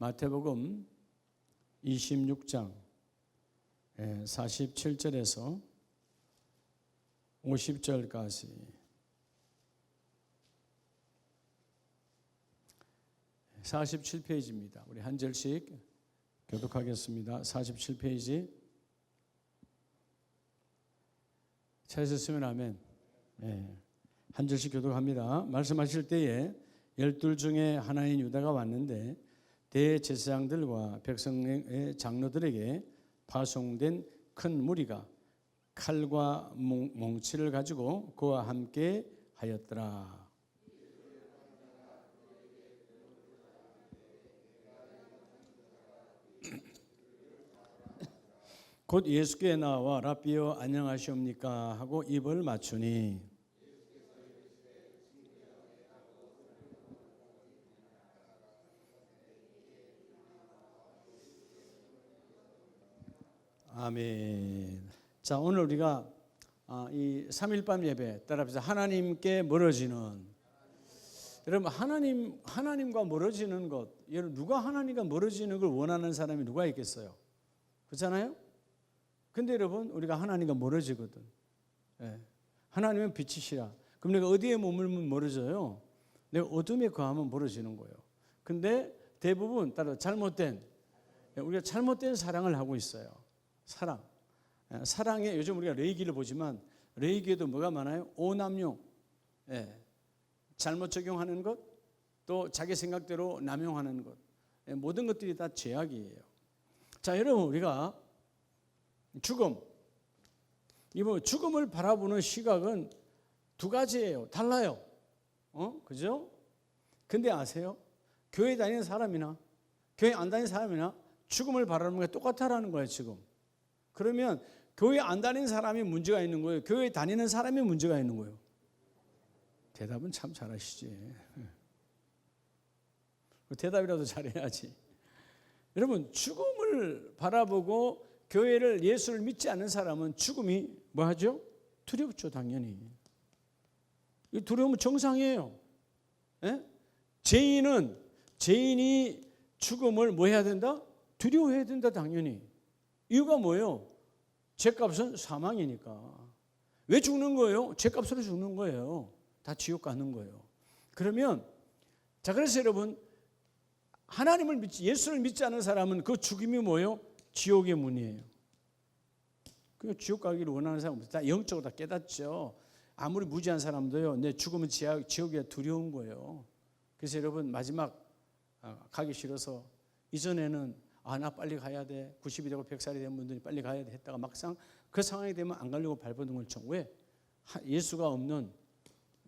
마태복음 26장 47절에서 50절까지 47페이지입니다. 우리 한 절씩 교독하겠습니다. 47페이지 찾으셨으면 아멘. 한 절씩 교독합니다. 말씀하실 때에 12 중에 하나인 유다가 왔는데 대제사장들과 백성의 장로들에게 파송된 큰 무리가 칼과 몽치를 가지고 그와 함께 하였더라. 곧 예수께 나와 랍비여 안녕하시옵니까 하고 입을 맞추니 아멘. 자, 오늘 우리가 이 3일밤 예배 따라합시다. 하나님께 멀어지는. 여러분, 하나님과 멀어지는 것, 여러분 누가 하나님과 멀어지는 걸 원하는 사람이 누가 있겠어요? 그렇잖아요? 근데 여러분, 우리가 하나님과 멀어지거든. 하나님은 빛이시라. 그럼 내가 어디에 머물면 멀어져요? 내가 어둠에 거하면 멀어지는 거예요. 근데 대부분 따라 우리가 잘못된 사랑을 하고 있어요. 사랑에 요즘 우리가 레이기를 보지만 레이기에도 뭐가 많아요? 오남용, 잘못 적용하는 것, 또 자기 생각대로 남용하는 것, 모든 것들이 다 죄악이에요. 자, 여러분, 우리가 죽음을 바라보는 시각은 두 가지예요. 달라요. 그죠? 근데 아세요? 교회 다니는 사람이나 교회 안 다니는 사람이나 죽음을 바라보는 게 똑같다라는 거예요, 지금. 그러면 교회 안 다니는 사람이 문제가 있는 거예요? 교회 다니는 사람이 문제가 있는 거예요? 대답은 참 잘하시지. 대답이라도 잘해야지. 여러분, 죽음을 바라보고 교회를 예수를 믿지 않는 사람은 죽음이 뭐 하죠? 두렵죠, 당연히. 이 두려움은 정상이에요. 죄인이 죽음을 뭐 해야 된다? 두려워해야 된다, 당연히. 이유가 뭐예요? 죄값은 사망이니까. 왜 죽는 거예요? 죄값으로 죽는 거예요. 다 지옥 가는 거예요. 그러면 자, 그래서 여러분, 예수를 믿지 않는 사람은 그 죽음이 뭐예요? 지옥의 문이에요. 그 지옥 가기를 원하는 사람은 다 영적으로 다 깨닫죠. 아무리 무지한 사람도요, 내 죽으면 지옥이 두려운 거예요. 그래서 여러분, 마지막 가기 싫어서 이전에는 나 빨리 가야 돼. 90이 되고 100살이 된 분들이 빨리 가야 돼 했다가 막상 그 상황이 되면 안 가려고 발버둥 을 쳐. 왜? 예수가 없는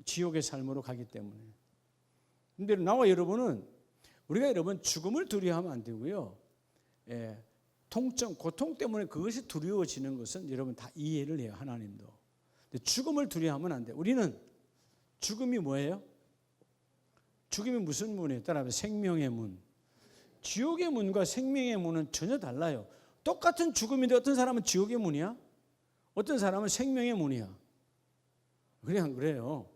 지옥의 삶으로 가기 때문에. 근데 나와 여러분은 우리가 여러분 죽음을 두려워하면 안 되고요. 고통 때문에 그것이 두려워지는 것은 여러분 다 이해를 해요, 하나님도. 근데 죽음을 두려워하면 안 돼. 우리는 죽음이 뭐예요? 죽음이 무슨 문이에요? 따라하면 생명의 문. 지옥의 문과 생명의 문은 전혀 달라요. 똑같은 죽음인데 어떤 사람은 지옥의 문이야? 어떤 사람은 생명의 문이야. 그냥 그래요.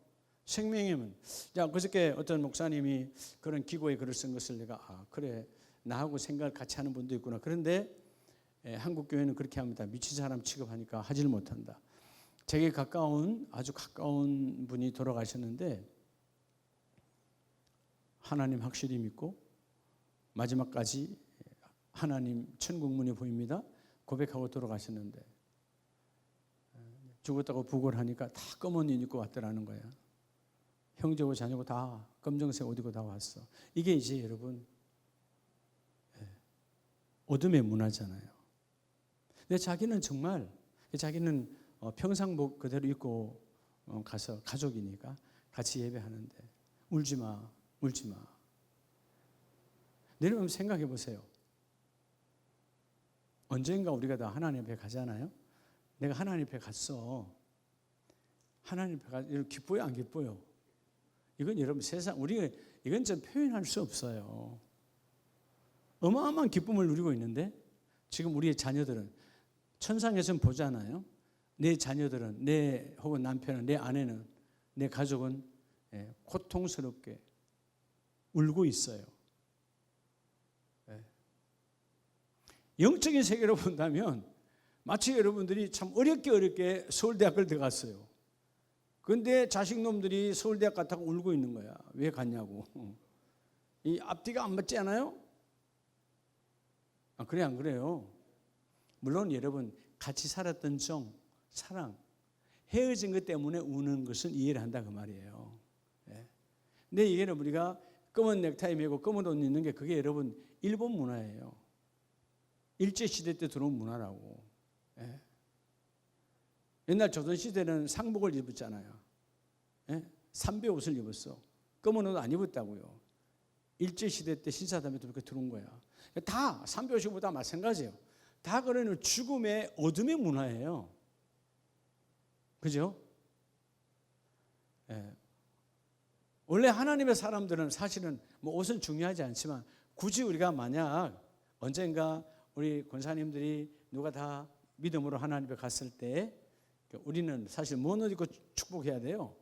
생명의 문. 자, 그저께 어떤 목사님이 그런 기고에 글을 쓴 것을 내가 그래, 나하고 생각을 같이 하는 분도 있구나. 그런데 한국 교회는 그렇게 합니다. 미친 사람 취급하니까 하질 못한다. 제게 아주 가까운 분이 돌아가셨는데 하나님 확실히 믿고 마지막까지 하나님 천국문이 보입니다. 고백하고 돌아가셨는데 죽었다고 부고를 하니까 다 검은 옷 입고 왔더라는 거야. 형제고 자녀고 다 검정색 옷 입고 다 왔어. 이게 이제 여러분 어둠의 문화잖아요. 근데 자기는 평상복 그대로 입고 가서 가족이니까 같이 예배하는데 울지 마. 여러분 생각해 보세요. 언젠가 우리가 다 하나님 앞에 가잖아요. 내가 하나님 앞에 갔어. 하나님 앞에 가서 기뻐요, 안 기뻐요? 이건 여러분 이건 좀 표현할 수 없어요. 어마어마한 기쁨을 누리고 있는데 지금 우리의 자녀들은 천상에서는 보잖아요. 내 자녀들은 혹은 남편은 내 아내는 내 가족은 고통스럽게 울고 있어요. 영적인 세계로 본다면 마치 여러분들이 참 어렵게 서울대학교를 들어갔어요. 그런데 자식놈들이 서울대학 갔다고 울고 있는 거야. 왜 갔냐고. 이 앞뒤가 안 맞지 않아요? 그래 안 그래요? 물론 여러분 같이 살았던 정, 사랑, 헤어진 것 때문에 우는 것은 이해를 한다 그 말이에요. 근데 이게 우리가 검은 넥타이 메고 검은 옷 입는 게 그게 여러분 일본 문화예요. 일제시대 때 들어온 문화라고. 옛날 조선시대는 상복을 입었잖아요. 삼배 옷을 입었어. 검은 옷 안 입었다고요. 일제시대 때 신사담에 그렇게 들어온 거야. 다 삼배 옷 입고 다 마찬가지예요. 다 그러는 죽음의 어둠의 문화예요. 그죠? 원래 하나님의 사람들은 사실은 뭐 옷은 중요하지 않지만 굳이 우리가 만약 언젠가 우리 권사님들이 누가 다 믿음으로 하나님 앞에 갔을 때 우리는 사실 뭔 옷 입고 축복해야 돼요?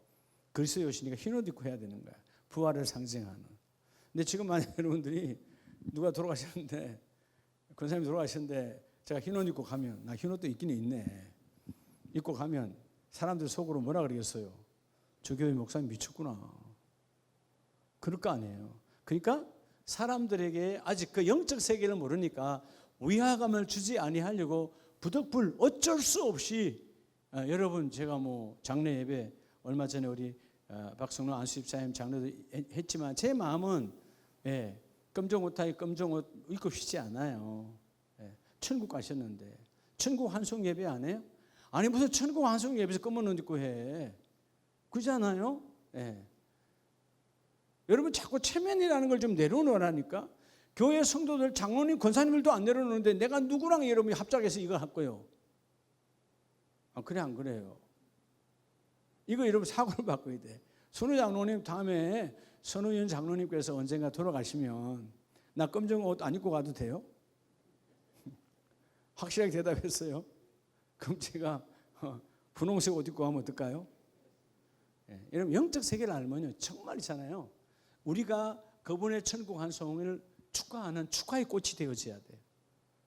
그리스도의 옷이니까 흰 옷 입고 해야 되는 거야. 부활을 상징하는. 근데 지금 만약 여러분들이 누가 돌아가셨는데 권사님이 돌아가셨는데 제가 흰 옷 입고 가면 나 흰 옷도 있긴 있네. 입고 가면 사람들 속으로 뭐라 그러겠어요? 저 교회 목사님 미쳤구나. 그럴 거 아니에요. 그러니까 사람들에게 아직 그 영적 세계를 모르니까 위화감을 주지 아니하려고 부득불 어쩔 수 없이 여러분 제가 뭐 장례 예배 얼마 전에 우리 박성로 안수집사님 장례도 했지만 제 마음은 검정 옷타이 검정 옷 입고 싶지 않아요. 천국 가셨는데 천국 환송 예배 안 해요? 아니 무슨 천국 환송 예배에서 검은 옷 입고 해. 그렇잖아요? 여러분 자꾸 체면이라는 걸 좀 내려놓으라니까. 교회 성도들 장로님 권사님들도 안 내려놓는데 내가 누구랑 여러분이 합작해서 이거 할 거예요. 그래 안 그래요? 이거 여러분 사고를 바꿔야 돼. 선우 장로님 다음에 선우연 장로님께서 언젠가 돌아가시면 나 검정 옷 안 입고 가도 돼요? 확실하게 대답했어요. 그럼 제가 분홍색 옷 입고 가면 어떨까요? 여러분 영적 세계를 알면요 정말이잖아요. 우리가 그분의 천국 환송을 축하하는 축하의 꽃이 되어져야 돼요.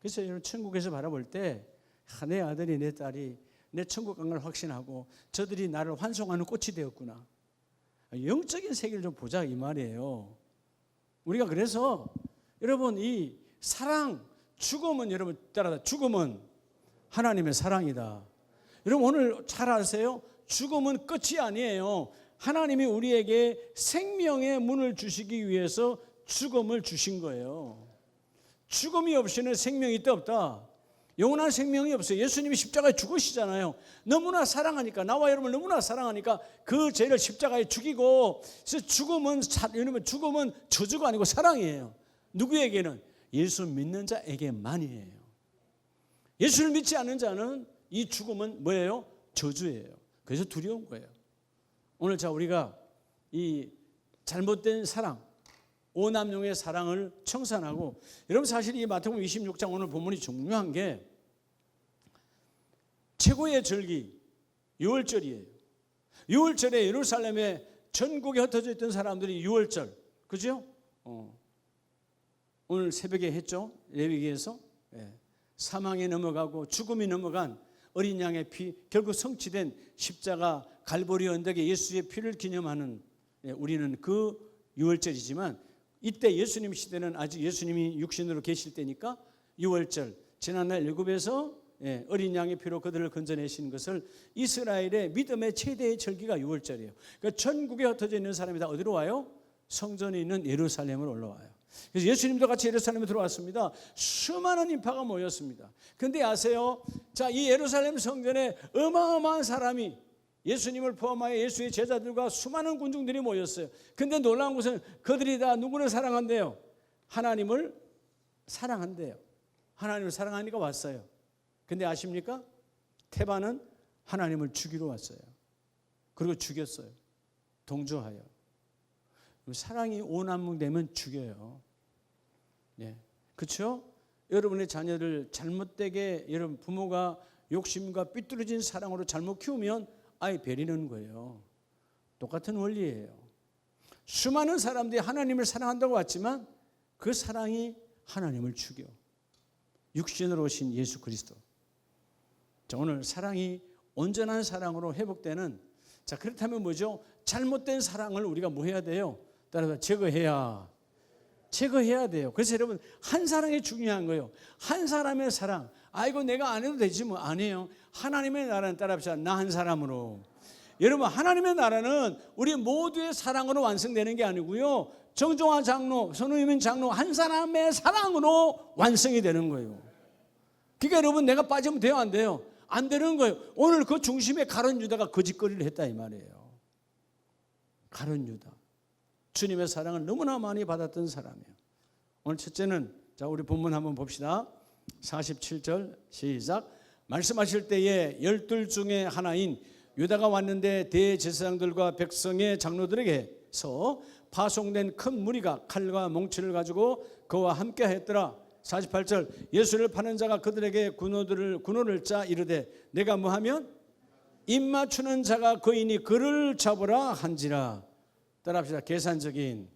그래서 여러분 천국에서 바라볼 때 내 아들이 내 딸이 내 천국 간 걸 확신하고 저들이 나를 환송하는 꽃이 되었구나. 영적인 세계를 좀 보자 이 말이에요. 우리가 그래서 여러분 이 사랑, 죽음은 여러분 따라다 죽음은 하나님의 사랑이다. 여러분 오늘 잘 아세요? 죽음은 끝이 아니에요. 하나님이 우리에게 생명의 문을 주시기 위해서 죽음을 주신 거예요. 죽음이 없이는 생명이 있다 없다. 영원한 생명이 없어요. 예수님이 십자가에 죽으시잖아요. 너무나 사랑하니까 나와 여러분을 너무나 사랑하니까 그 죄를 십자가에 죽이고 그래서 죽음은 저주가 아니고 사랑이에요. 누구에게는? 예수 믿는 자에게만이에요. 예수를 믿지 않는 자는 이 죽음은 뭐예요? 저주예요. 그래서 두려운 거예요. 오늘 우리가 이 잘못된 사랑, 오남용의 사랑을 청산하고 여러분 사실 이 마태복음 26장 오늘 본문이 중요한 게 최고의 절기 6월절이에요. 6월절에 예루살렘에 전국에 흩어져 있던 사람들이 6월절 그죠? 오늘 새벽에 했죠. 레위기에서 사망에 넘어가고 죽음이 넘어간 어린 양의 피 결국 성취된 십자가 갈보리 언덕에 예수의 피를 기념하는 우리는 그 6월절이지만 이때 예수님 시대는 아직 예수님이 육신으로 계실 때니까 6월절 지난날 일곱에서 어린 양의 피로 그들을 건져내신 것을 이스라엘의 믿음의 최대의 절기가 6월절이에요. 그러니까 전국에 흩어져 있는 사람이 다 어디로 와요? 성전에 있는 예루살렘으로 올라와요. 그래서 예수님도 같이 예루살렘에 들어왔습니다. 수많은 인파가 모였습니다. 그런데 아세요? 자, 이 예루살렘 성전에 어마어마한 사람이 예수님을 포함하여 예수의 제자들과 수많은 군중들이 모였어요. 근데 놀라운 것은 그들이 다 누구를 사랑한대요? 하나님을 사랑한대요. 하나님을 사랑하니까 왔어요. 근데 아십니까? 테바는 하나님을 죽이러 왔어요. 그리고 죽였어요. 동조하여. 사랑이 오남용되면 죽여요. 그렇죠? 여러분의 자녀를 잘못되게 여러분 부모가 욕심과 삐뚤어진 사랑으로 잘못 키우면 아이 베리는 거예요. 똑같은 원리예요. 수많은 사람들이 하나님을 사랑한다고 왔지만 그 사랑이 하나님을 죽여. 육신으로 오신 예수 그리스도. 자, 오늘 사랑이 온전한 사랑으로 회복되는, 자, 그렇다면 뭐죠? 잘못된 사랑을 우리가 뭐 해야 돼요? 따라서 제거해야 돼요. 그래서 여러분, 한 사랑이 중요한 거예요. 한 사람의 사랑. 아이고 내가 안 해도 되지 뭐. 아니에요. 하나님의 나라는 따라합시다. 나 한 사람으로. 여러분, 하나님의 나라는 우리 모두의 사랑으로 완성되는 게 아니고요, 정종화 장로, 손흥민 장로 한 사람의 사랑으로 완성이 되는 거예요. 그러니까 여러분, 내가 빠지면 돼요, 안 돼요? 안 되는 거예요. 오늘 그 중심에 가룟 유다가 거짓거리를 했다 이 말이에요. 가룟 유다, 주님의 사랑을 너무나 많이 받았던 사람이에요. 오늘 첫째는, 자, 우리 본문 한번 봅시다. 47절 시작. 말씀하실 때에 12 중에 하나인 유다가 왔는데 대제사장들과 백성의 장로들에게서 파송된 큰 무리가 칼과 몽치를 가지고 그와 함께 했더라. 48절 예수를 파는 자가 그들에게 군호를 짜 이르되 내가 뭐하면 입 맞추는 자가 거이니 그를 잡으라 한지라. 따라합시다. 계산적인.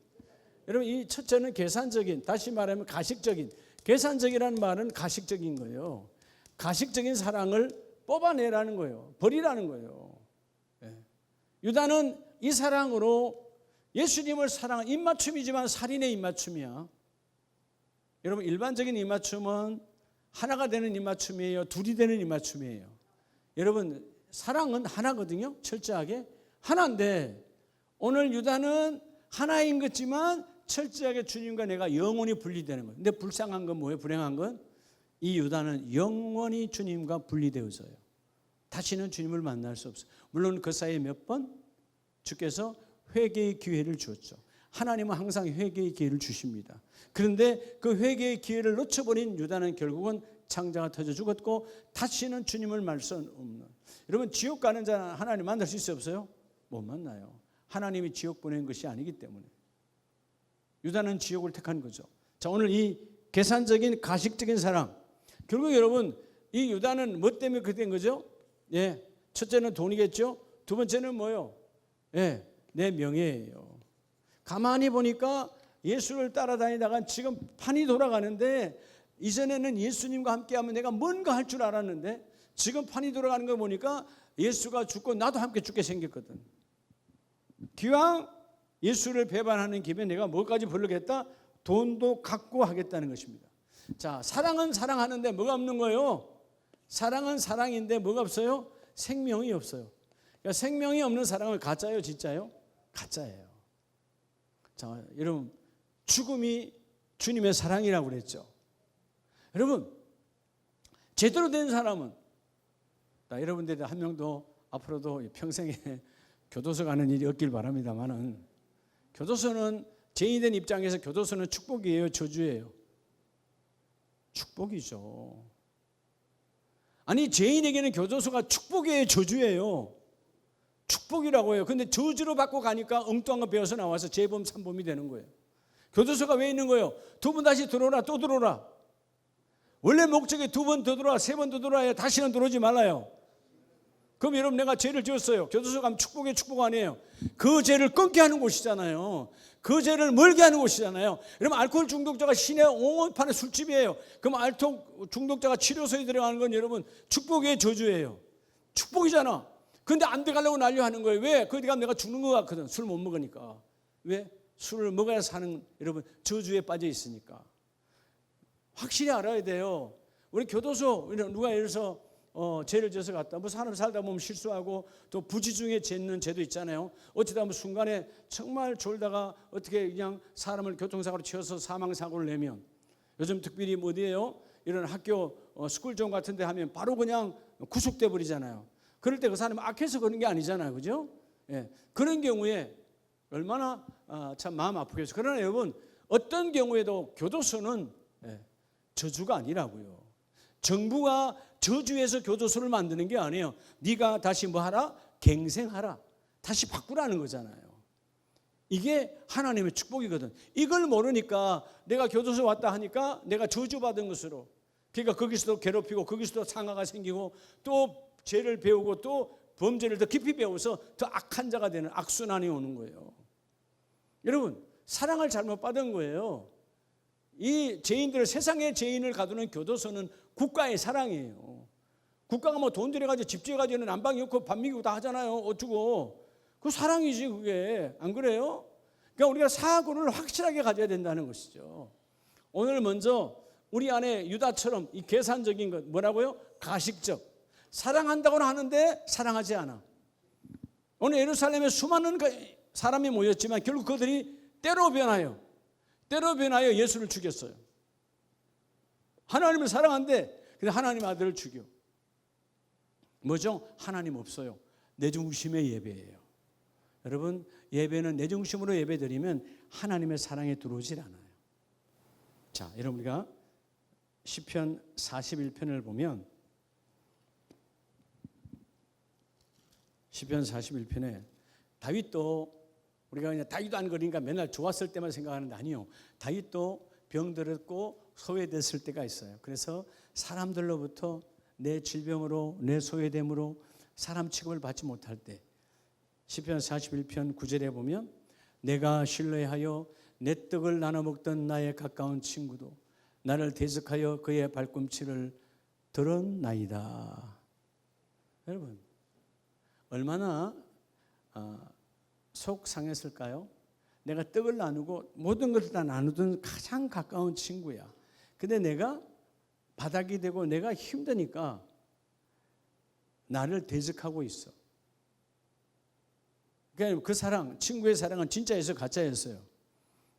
여러분, 이 첫째는 계산적인, 다시 말하면 가식적인. 계산적이라는 말은 가식적인 거예요. 가식적인 사랑을 뽑아내라는 거예요. 버리라는 거예요. 유다는 이 사랑으로 예수님을 사랑한, 입맞춤이지만 살인의 입맞춤이야. 여러분, 일반적인 입맞춤은 하나가 되는 입맞춤이에요, 둘이 되는 입맞춤이에요. 여러분, 사랑은 하나거든요. 철저하게 하나인데, 오늘 유다는 하나인 것지만 철저하게 주님과 내가 영원히 분리되는 거예요. 근데 불쌍한 건 뭐예요? 불행한 건 이 유다는 영원히 주님과 분리되어져요. 다시는 주님을 만날 수 없어요. 물론 그 사이에 몇 번 주께서 회개의 기회를 주었죠. 하나님은 항상 회개의 기회를 주십니다. 그런데 그 회개의 기회를 놓쳐버린 유다는 결국은 창자가 터져 죽었고 다시는 주님을 만날 수 없는. 여러분, 지옥 가는 자 하나님 만날 수 있어요, 없어요? 못 만나요. 하나님이 지옥 보낸 것이 아니기 때문에. 유다는 지옥을 택한 거죠. 자, 오늘 이 계산적인 가식적인 사랑, 결국 여러분, 이 유다는 뭐 때문에 그렇게 된 거죠? 예, 첫째는 돈이겠죠. 두 번째는 뭐요? 예, 내 명예예요. 가만히 보니까 예수를 따라다니다가 지금 판이 돌아가는데, 이전에는 예수님과 함께하면 내가 뭔가 할 줄 알았는데 지금 판이 돌아가는 거 보니까 예수가 죽고 나도 함께 죽게 생겼거든. 기왕 예수를 배반하는 김에 내가 뭐까지 벌려겠다? 돈도 갖고 하겠다는 것입니다. 자, 사랑은 사랑하는데 뭐가 없는 거예요? 사랑은 사랑인데 뭐가 없어요? 생명이 없어요. 그러니까 생명이 없는 사랑은 가짜예요, 진짜예요? 가짜예요. 자, 여러분, 죽음이 주님의 사랑이라고 그랬죠. 여러분, 제대로 된 사람은, 여러분들 한 명도 앞으로도 평생에 교도소 가는 일이 없길 바랍니다만은, 교도소는 죄인된 입장에서 교도소는 축복이에요, 저주예요? 축복이죠. 아니, 죄인에게는 교도소가 축복이에요, 저주예요? 축복이라고 해요. 근데 저주로 받고 가니까 엉뚱한 거 배워서 나와서 재범, 삼범이 되는 거예요. 교도소가 왜 있는 거예요? 두 번 다시 들어오라, 또 들어오라. 원래 목적이 두 번 더 들어와, 세 번 더 들어와야 다시는 들어오지 말아요. 그럼 여러분, 내가 죄를 지었어요. 교도소 가면 축복이 축복 아니에요. 그 죄를 끊게 하는 곳이잖아요. 그 죄를 멀게 하는 곳이잖아요. 여러분, 알코올 중독자가 시내 옹호판의 술집이에요. 그럼 알코올 중독자가 치료소에 들어가는 건 여러분 축복이에요, 저주예요? 축복이잖아. 근데 안 들어가려고 난리하는 거예요. 왜? 거기 가면 내가 죽는 것 같거든. 술 못 먹으니까. 왜? 술을 먹어야 사는, 여러분, 저주에 빠져 있으니까. 확실히 알아야 돼요. 우리 교도소, 누가 예를 들어서 죄를 지어서 갔다. 뭐 사람 살다 보면 실수하고 또 부지 중에 짓는 죄도 있잖아요. 어찌다 보면 순간에 정말 졸다가 어떻게 그냥 사람을 교통사고로 치어서 사망사고를 내면, 요즘 특별히 어디예요? 이런 학교 스쿨존 같은 데 하면 바로 그냥 구속돼 버리잖아요. 그럴 때 그 사람이 악해서 그런 게 아니잖아요. 그죠? 예. 그런 경우에 얼마나 참 마음 아프겠어요. 그러나 여러분, 어떤 경우에도 교도소는 저주가 아니라고요. 정부가 저주해서 교도소를 만드는 게 아니에요. 네가 다시 뭐 하라? 갱생하라. 다시 바꾸라는 거잖아요. 이게 하나님의 축복이거든. 이걸 모르니까 내가 교도소 왔다 하니까 내가 저주받은 것으로, 그러니까 거기서도 괴롭히고 거기서도 상하가 생기고 또 죄를 배우고 또 범죄를 더 깊이 배워서 더 악한 자가 되는 악순환이 오는 거예요. 여러분, 사랑을 잘못 받은 거예요. 이 죄인들을, 세상의 죄인을 가두는 교도소는 국가의 사랑이에요. 국가가 뭐 돈 들여가지고 집 지어가지고 난방 넣고 밥 먹이고 다 하잖아요. 어쩌고. 그 사랑이지 그게. 안 그래요? 그러니까 우리가 사고를 확실하게 가져야 된다는 것이죠. 오늘 먼저 우리 안에 유다처럼 이 계산적인 것, 뭐라고요? 가식적. 사랑한다고는 하는데 사랑하지 않아. 오늘 예루살렘에 수많은 사람이 모였지만 결국 그들이 때로 변하여 예수를 죽였어요. 하나님을 사랑하는데 근데 하나님 아들을 죽여. 뭐죠? 하나님 없어요. 내 중심의 예배예요. 여러분, 예배는 내 중심으로 예배드리면 하나님의 사랑에 들어오질 않아요. 자, 여러분, 우리가 시편 41편을 보면 시편 41편에 다윗도, 우리가 그냥 다윗도 안 그러니까 맨날 좋았을 때만 생각하는데 아니요. 다윗도 병들었고 소외됐을 때가 있어요. 그래서 사람들로부터 내 질병으로, 내 소외됨으로 사람 취급을 받지 못할 때 시편 41편 9절에 보면 내가 신뢰하여 내 떡을 나눠 먹던 나의 가까운 친구도 나를 대적하여 그의 발꿈치를 들었나이다. 여러분, 얼마나 속 상했을까요? 내가 떡을 나누고 모든 것을 다 나누던 가장 가까운 친구야. 근데 내가 바닥이 되고 내가 힘드니까 나를 대적하고 있어. 그러니까 그 사랑, 친구의 사랑은 진짜였어요, 가짜였어요?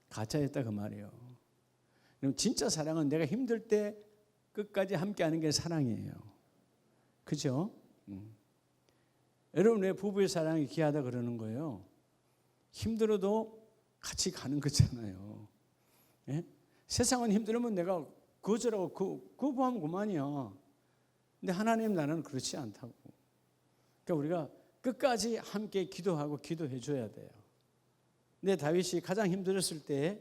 가짜였다 그 말이에요. 그럼 진짜 사랑은 내가 힘들 때 끝까지 함께하는 게 사랑이에요. 그죠? 여러분, 왜 부부의 사랑이 귀하다 그러는 거예요? 힘들어도 같이 가는 거잖아요. 예? 세상은 힘들면 내가 거절하고 그거 하면 그만이야. 근데 하나님 나는 그렇지 않다고. 그러니까 우리가 끝까지 함께 기도하고 기도해 줘야 돼요. 근데 다윗이 가장 힘들었을 때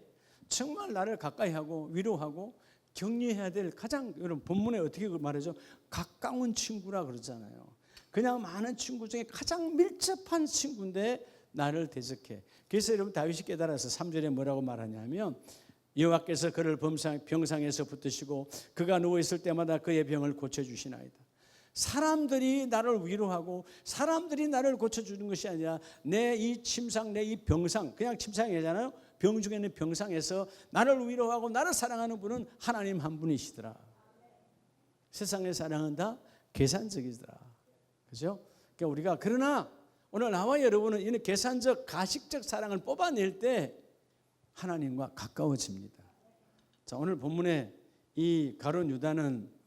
정말 나를 가까이 하고 위로하고 격려해야 될 가장, 여러분 본문에 어떻게 말하죠? 가까운 친구라 그러잖아요. 그냥 많은 친구 중에 가장 밀접한 친구인데 나를 대적해. 그래서 여러분 다윗이 깨달아서 3절에 뭐라고 말하냐면 여호와께서 그를 병상에서 붙드시고 그가 누워있을 때마다 그의 병을 고쳐주시나이다. 사람들이 나를 위로하고 사람들이 나를 고쳐주는 것이 아니라 내 이 침상, 내 이 병상, 그냥 침상이잖아요. 병 중에 있는 병상에서 나를 위로하고 나를 사랑하는 분은 하나님 한 분이시더라. 세상의 사랑은 다 계산적이더라. 그죠? 그러니까 우리가, 그러나 오늘 나와 여러분은 이런 계산적, 가식적 사랑을 뽑아낼 때 하나님과 가까워집니다. 자, 오늘 본문에 이 가룟 유다는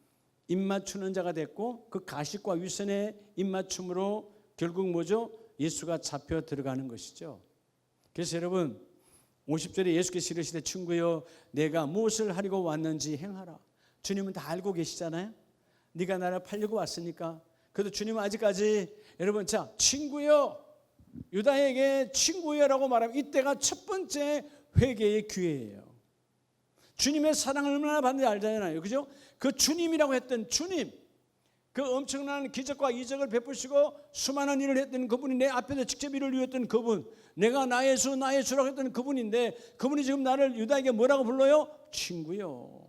입맞추는 자가 됐고 그 가식과 위선의 입맞춤으로 결국 뭐죠? 예수가 잡혀 들어가는 것이죠. 그래서 여러분 50절에 예수께서 이르시되 친구여 내가 무엇을 하려고 왔는지 행하라. 주님은 다 알고 계시잖아요. 네가 나를 팔려고 왔으니까. 그래도 주님은 아직까지, 여러분, 자, 친구여, 유다에게 친구여라고 말하면 이때가 첫 번째 회개의 기회예요. 주님의 사랑을 얼마나 받는지 알잖아요. 그죠? 그 주님이라고 했던 주님, 그 엄청난 기적과 이적을 베푸시고 수많은 일을 했던 그분이, 내 앞에서 직접 일을 이루었던 그분, 내가 나의 주 나의 주라고 했던 그분인데 그분이 지금 나를 유다에게 뭐라고 불러요? 친구요.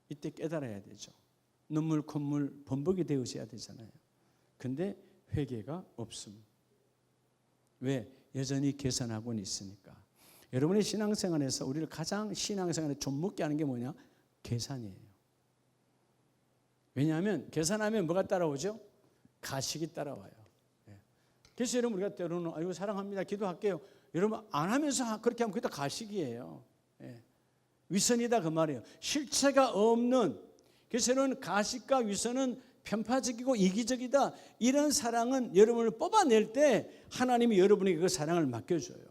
이때 깨달아야 되죠. 눈물 콧물 범벅이 되어져야 되잖아요. 근데 회개가 없음. 왜? 여전히 계산하고는 있으니까. 여러분의 신앙생활에서 우리를 가장 신앙생활에 좀 먹게 하는 게 뭐냐? 계산이에요. 왜냐하면 계산하면 뭐가 따라오죠? 가식이 따라와요. 그래서 여러분 우리가 때로는 아이고 사랑합니다 기도할게요. 여러분 안 하면서 그렇게 하면 그게 다 가식이에요. 위선이다 그 말이에요. 실체가 없는. 그래서 여러분 가식과 위선은 편파적이고 이기적이다. 이런 사랑은 여러분을 뽑아낼 때 하나님이 여러분에게 그 사랑을 맡겨줘요.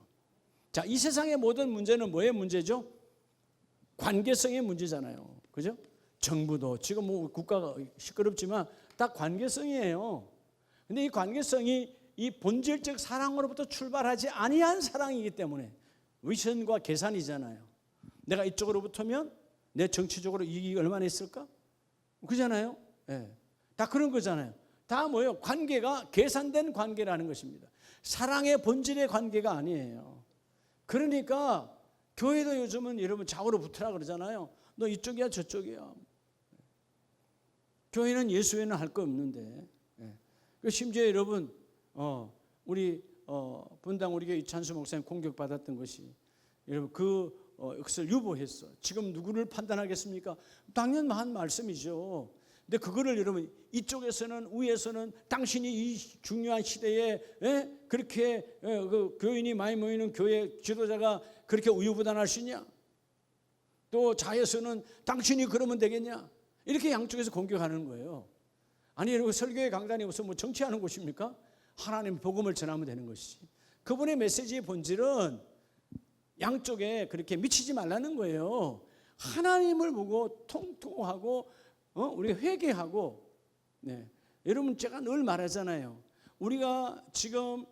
자, 이 세상의 모든 문제는 뭐의 문제죠? 관계성의 문제잖아요. 그죠? 정부도 지금 뭐 국가가 시끄럽지만 다 관계성이에요. 근데 이 관계성이 이 본질적 사랑으로부터 출발하지 아니한 사랑이기 때문에 위선과 계산이잖아요. 내가 이쪽으로 붙으면 내 정치적으로 이익이 얼마나 있을까? 그잖아요. 네. 다 그런 거잖아요. 다 뭐예요? 관계가 계산된 관계라는 것입니다. 사랑의 본질의 관계가 아니에요. 그러니까 교회도 요즘은 여러분 좌우로 붙으라 그러잖아요. 너 이쪽이야 저쪽이야. 교회는 예수 외에는 할 거 없는데. 심지어 여러분 우리 분당 우리 교회 이찬수 목사님 공격받았던 것이 여러분 그것을 유보했어. 지금 누구를 판단하겠습니까? 당연한 말씀이죠. 근데 그거를 여러분 이쪽에서는 위에서는 당신이 이 중요한 시대에 그렇게 그 교인이 많이 모이는 교회 지도자가 그렇게 우유부단할 수 있냐? 또 좌에서는 당신이 그러면 되겠냐? 이렇게 양쪽에서 공격하는 거예요. 아니 여러분 설교회 강단이 무슨 뭐 정치하는 곳입니까? 하나님의 복음을 전하면 되는 것이지. 그분의 메시지의 본질은 양쪽에 그렇게 미치지 말라는 거예요. 하나님을 보고 통통하고 우리가 회개하고. 여러분 제가 늘 말하잖아요. 우리가 지금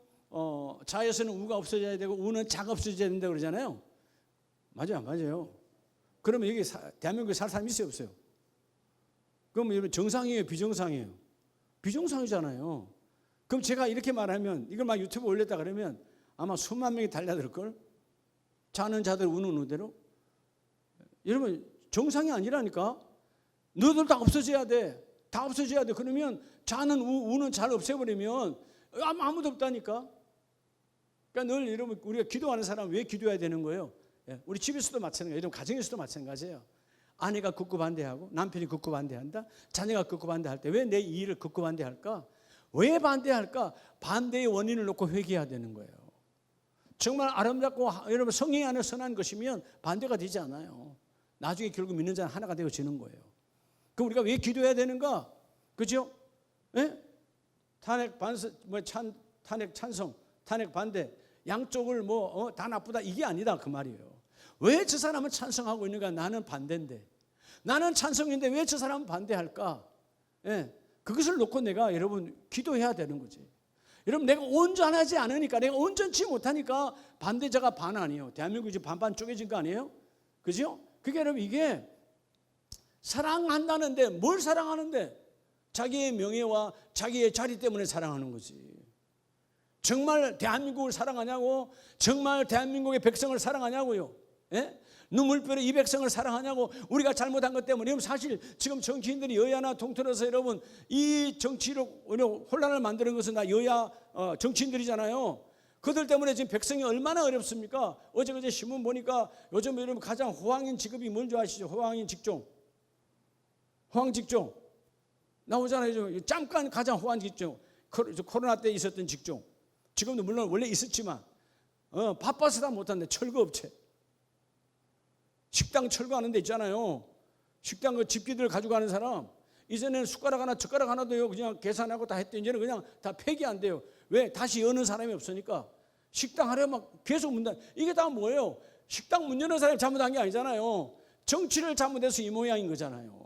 자에서는 우가 없어져야 되고 우는 자가 없어져야 된다고 그러잖아요. 맞아요. 그러면 여기 대한민국에 살 사람이 있어요 없어요? 그럼 여러분 정상이에요 비정상이에요? 비정상이잖아요. 그럼 제가 이렇게 말하면 이걸 막 유튜브 올렸다 그러면 아마 수만 명이 달려들걸? 자는 자들 우는 우대로. 여러분 정상이 아니라니까. 너희들 다 없어져야 돼. 다 없어져야 돼. 그러면 자는 우는 잘 없애버리면 아무도 없다니까. 그러니까 늘 여러분 우리가 기도하는 사람 왜 기도해야 되는 거예요? 우리 집에서도 마찬가지예요. 여러분 가정에서도 마찬가지예요. 아내가 극구 반대하고 남편이 극구 반대한다. 자녀가 극구 반대할 때 왜 내 이 일을 극구 반대할까? 왜 반대할까? 반대의 원인을 놓고 회개해야 되는 거예요. 정말 아름답고 여러분 성령이 안에 선한 것이면 반대가 되지 않아요. 나중에 결국 믿는 자는 하나가 되어지는 거예요. 그럼 우리가 왜 기도해야 되는가? 그죠? 탄핵 반성, 탄핵 찬성, 탄핵 반대, 양쪽을 다 나쁘다 이게 아니다 그 말이에요. 왜 저 사람은 찬성하고 있는가? 나는 반대인데. 나는 찬성인데 왜 저 사람은 반대할까? 그것을 놓고 내가 여러분 기도해야 되는 거지. 여러분 내가 온전하지 않으니까, 내가 온전치 못하니까 반대자가 반 아니에요. 대한민국이 지금 반반 쪼개진 거 아니에요? 그죠? 그게 여러분 이게 사랑한다는데 뭘 사랑하는데? 자기의 명예와 자기의 자리 때문에 사랑하는 거지. 정말 대한민국을 사랑하냐고? 정말 대한민국의 백성을 사랑하냐고요? 눈물별의 이 백성을 사랑하냐고? 우리가 잘못한 것 때문에. 여러분 사실 지금 정치인들이 여야나 통틀어서 여러분 이 정치로 혼란을 만드는 것은 다 여야 정치인들이잖아요. 그들 때문에 지금 백성이 얼마나 어렵습니까? 어제 신문 보니까 요즘 여러분 가장 호황인 직업이 뭔지 아시죠? 호황인 직종. 호황 직종 나오잖아요. 잠깐 가장 호황 직종. 코로나 때 있었던 직종. 지금도 물론 원래 있었지만 바빠서 다 못한데 철거업체. 식당 철거하는 데 있잖아요. 식당 그 집기들 가져가는 사람. 이전에는 숟가락 하나 젓가락 하나도요 그냥 계산하고 다 했더니 이제는 그냥 다 폐기한대요. 왜? 다시 여는 사람이 없으니까. 식당 하려 막 계속 문 닫. 이게 다 뭐예요? 식당 문 여는 사람이 잘못한 게 아니잖아요. 정치를 잘못해서 이 모양인 거잖아요.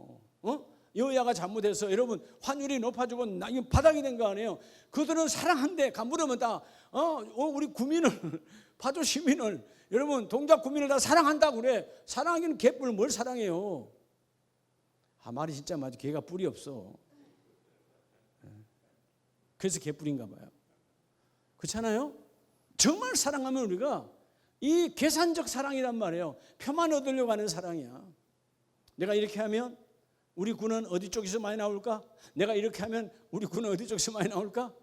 여야가 잘못해서 여러분 환율이 높아지고 이거 바닥이 된 거 아니에요. 그들은 사랑한대. 물으면 다 우리 구민을 파주 시민을 여러분 동작 구민을 다 사랑한다고 그래. 사랑하기는 개뿔 뭘 사랑해요. 말이 진짜 맞아. 개가 뿔이 없어. 그래서 개뿔인가 봐요. 그렇잖아요. 정말 사랑하면 우리가 이 계산적 사랑이란 말이에요. 표만 얻으려고 하는 사랑이야. 내가 이렇게 하면 우리 군은 어디 쪽에서 많이 나올까? 내가 이렇게 하면 우리 군은 어디 쪽에서 많이 나올까?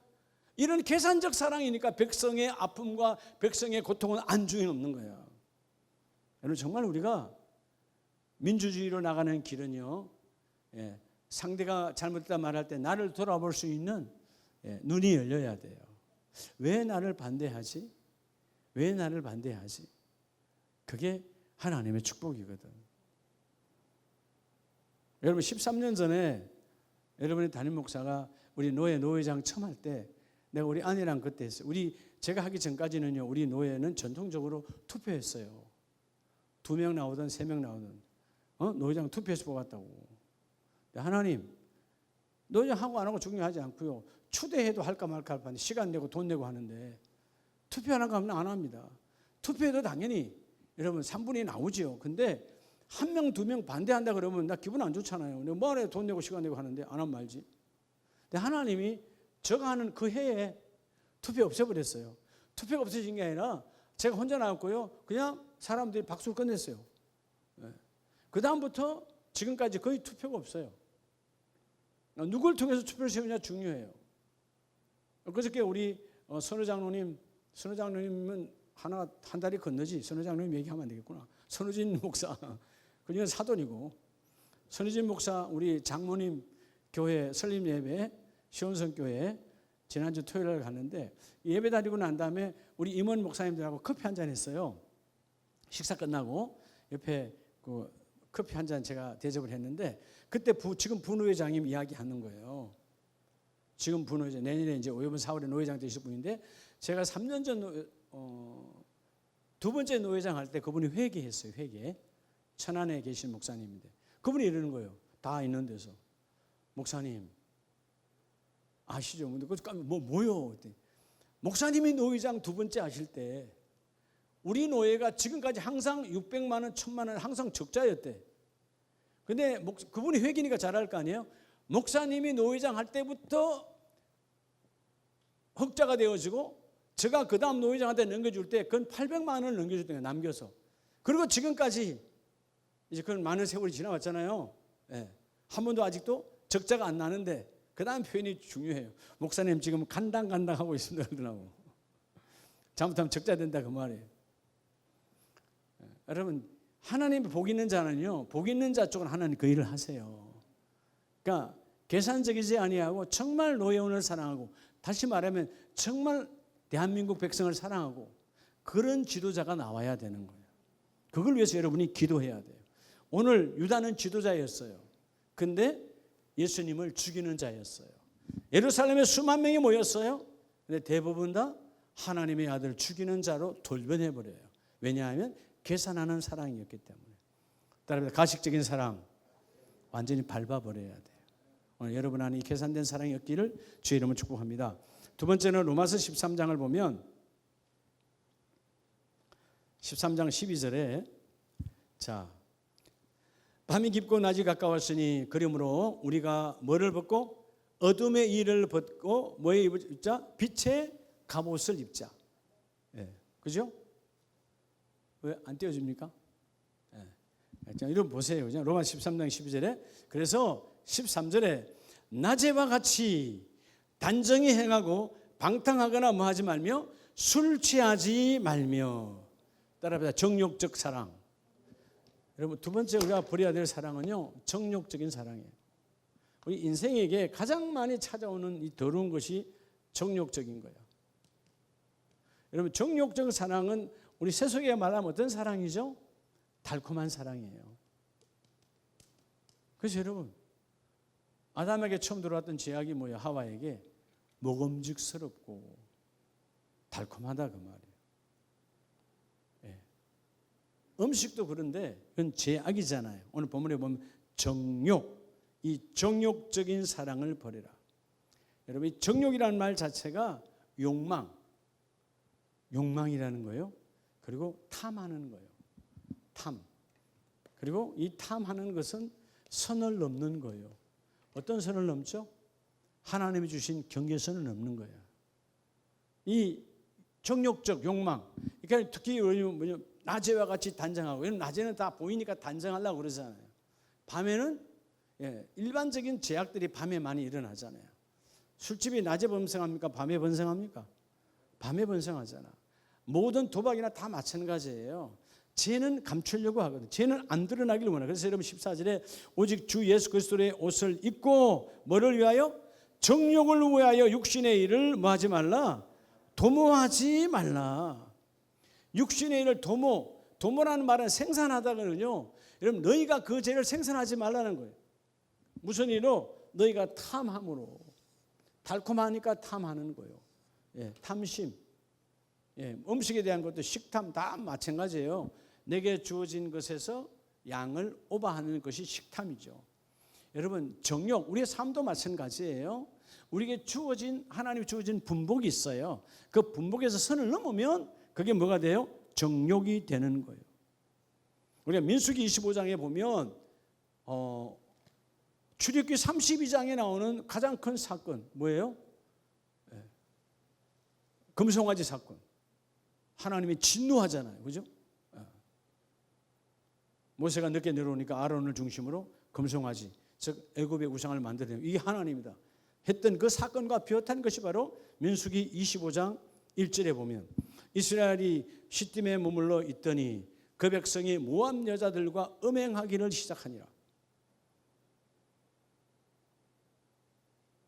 이런 계산적 사랑이니까 백성의 아픔과 백성의 고통은 안중에 없는 거예요. 여러분 정말 우리가 민주주의로 나가는 길은요, 상대가 잘못했다 말할 때 나를 돌아볼 수 있는 눈이 열려야 돼요. 왜 나를 반대하지? 왜 나를 반대하지? 그게 하나님의 축복이거든. 여러분 13년 전에 여러분의 담임 목사가 우리 노회장 처음 할 때 내가 우리 아내랑 그때 했어요. 제가 하기 전까지는요 우리 노회는 전통적으로 투표했어요. 2명 나오든 3명 나오든 노회장 투표해서 뽑았다고. 하나님 노회장 하고 안 하고 중요하지 않고요. 추대해도 할까 말까 할 판에 시간 내고 돈 내고 하는데 투표하는 거 하면 안 합니다. 투표해도 당연히 여러분 3분이 나오죠. 근데 1명, 2명 반대한다 그러면 나 기분 안 좋잖아요. 내가 뭐하러 돈 내고 시간 내고 하는데 안 하면 말지. 근데 하나님이 제가 하는 그 해에 투표 없애버렸어요. 투표가 없어진 게 아니라 제가 혼자 나왔고요. 그냥 사람들이 박수를 끝냈어요. 그 다음부터 지금까지 거의 투표가 없어요. 누굴 통해서 투표를 세우냐 중요해요. 그저께 우리 선우 장로님은 한 달이 건너지. 선우 장로님 얘기하면 안 되겠구나. 선우진 목사, 그중에 사돈이고, 선우진 목사 우리 장모님 교회 설립 예배 시온성 교회 지난주 토요일에 갔는데 예배 다니고 난 다음에 우리 임원 목사님들하고 커피 한잔 했어요. 식사 끝나고 옆에 그 커피 한 잔 제가 대접을 했는데 그때 지금 부노회장님 이야기하는 거예요. 지금 부노회장 내년에 이제 이번 4월에 노회장 되실 분인데 제가 3년 전 두 번째 노회장 할 때 그분이 회개했어요. 회개. 천안에 계신 목사님인데 그분이 이러는 거예요. 다 있는 데서 목사님 아시죠? 근데 뭐요? 목사님이 노회장 두 번째 하실 때 우리 노예가 지금까지 항상 600만 원, 1000만 원 항상 적자였대. 근데 그분이 회기니까 잘할 거 아니에요? 목사님이 노회장 할 때부터 흑자가 되어지고 제가 그 다음 노회장한테 넘겨줄 때 그건 800만 원을 넘겨줄 때가 남겨서. 그리고 지금까지 이제 그건 많은 세월이 지나왔잖아요. 예. 한 번도 아직도 적자가 안 나는데 그 다음 표현이 중요해요. 목사님 지금 간당간당하고 있습니다. 그러더라고. 잘못하면 적자 된다 그 말이에요. 여러분 하나님의 복 있는 자는요. 복 있는 자 쪽은 하나님 그 일을 하세요. 그러니까 계산적이지 아니하고 정말 노예원을 사랑하고 다시 말하면 정말 대한민국 백성을 사랑하고 그런 지도자가 나와야 되는 거예요. 그걸 위해서 여러분이 기도해야 돼요. 오늘 유다는 지도자였어요. 근데 예수님을 죽이는 자였어요. 예루살렘에 수만 명이 모였어요. 근데 대부분 다 하나님의 아들 죽이는 자로 돌변해버려요. 왜냐하면 계산하는 사랑이었기 때문에. 따라서 가식적인 사랑 완전히 밟아버려야 돼요. 오늘 여러분 안에 이 계산된 사랑이 없기를 주의 이름으로 축복합니다. 두 번째는 로마서 13장을 보면 13장 12절에 자 밤이 깊고 낮이 가까웠으니 그러므로 우리가 뭐를 벗고 어둠의 일을 벗고 뭐에 입자? 빛의 갑옷을 입자. 예, 그죠? 왜 안 띄워줍니까? 예. 이런 보세요. 로마 13장 12절에 그래서 13절에 낮에와 같이 단정히 행하고 방탕하거나 뭐하지 말며 술 취하지 말며 따라합니다. 정욕적 사랑. 여러분 두 번째 우리가 버려야 될 사랑은요 정욕적인 사랑이에요. 우리 인생에게 가장 많이 찾아오는 이 더러운 것이 정욕적인 거예요. 여러분 정욕적 사랑은 우리 세속에 말하면 어떤 사랑이죠? 달콤한 사랑이에요. 그래서 여러분 아담에게 처음 들어왔던 제약이 뭐예요? 하와에게 먹음직스럽고 달콤하다 그 말이에요. 예. 음식도 그런데 그건 제약이잖아요. 오늘 본문에 보면 정욕, 이 정욕적인 사랑을 버리라. 여러분 이 정욕이라는 말 자체가 욕망이라는 거예요. 그리고 탐하는 거예요. 탐. 그리고 이 탐하는 것은 선을 넘는 거예요. 어떤 선을 넘죠? 하나님이 주신 경계선을 넘는 거예요. 이 정욕적 욕망. 그러니까 특히 낮에와 같이 단정하고, 낮에는 다 보이니까 단정하려고 그러잖아요. 밤에는 일반적인 제약들이 밤에 많이 일어나잖아요. 술집이 낮에 번성합니까? 밤에 번성합니까? 밤에 번성하잖아. 모든 도박이나 다 마찬가지예요. 죄는 감추려고 하거든. 죄는 안 드러나기를 원해. 그래서 여러분 14절에 오직 주 예수 그리스도의 옷을 입고 뭐를 위하여? 정욕을 위하여 육신의 일을 뭐하지 말라? 도모하지 말라. 육신의 일을 도모라는 말은 생산하다거든요. 여러분 너희가 그 죄를 생산하지 말라는 거예요. 무슨 일로? 너희가 탐함으로. 달콤하니까 탐하는 거예요. 예, 탐심. 예, 음식에 대한 것도 식탐 다 마찬가지예요. 내게 주어진 것에서 양을 오버하는 것이 식탐이죠. 여러분 정욕, 우리의 삶도 마찬가지예요. 우리에게 하나님이 주어진 분복이 있어요. 그 분복에서 선을 넘으면 그게 뭐가 돼요? 정욕이 되는 거예요. 우리가 민수기 25장에 보면 출애굽기 32장에 나오는 가장 큰 사건 뭐예요? 금송아지 사건. 하나님이 진노하잖아요. 그죠? 모세가 늦게 내려오니까 아론을 중심으로 금송아지, 즉 애굽의 우상을 만들어내요. 이게 하나님이다 했던 그 사건과 비슷한 것이 바로 민수기 25장 1절에 보면 이스라엘이 시딤에 머물러 있더니 그 백성이 모압 여자들과 음행하기를 시작하니라.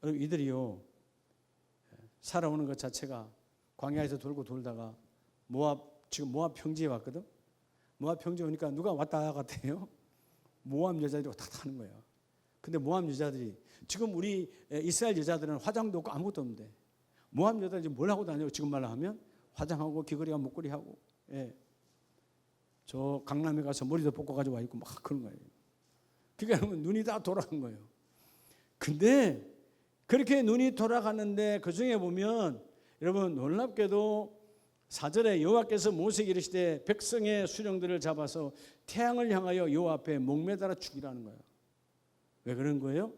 여러분, 이들이요 살아오는 것 자체가 광야에서 돌고 돌다가 지금 모압 평지에 왔거든. 모압 평지에 오니까 누가 왔다 갔다 해요? 모압 여자들이 왔다 갔다 하는 거야. 근데 모압 여자들이 지금 우리 이스라엘 여자들은 화장도 없고 아무것도 없는데 모압 여자들이 뭘 하고 다녀요? 지금 말로 하면 화장하고 귀걸이와 목걸이하고, 예. 저 강남에 가서 머리도 볶아가지고 와 있고 막 그런 거예요. 그러니까 눈이 다 돌아간 거예요. 근데 그렇게 눈이 돌아가는데 그 중에 보면 여러분 놀랍게도 4절에 여호와께서 모세에게 이르시되 백성의 수령들을 잡아서 태양을 향하여 여호와 앞에 목매달아 죽이라는 거예요. 왜 그런 거예요?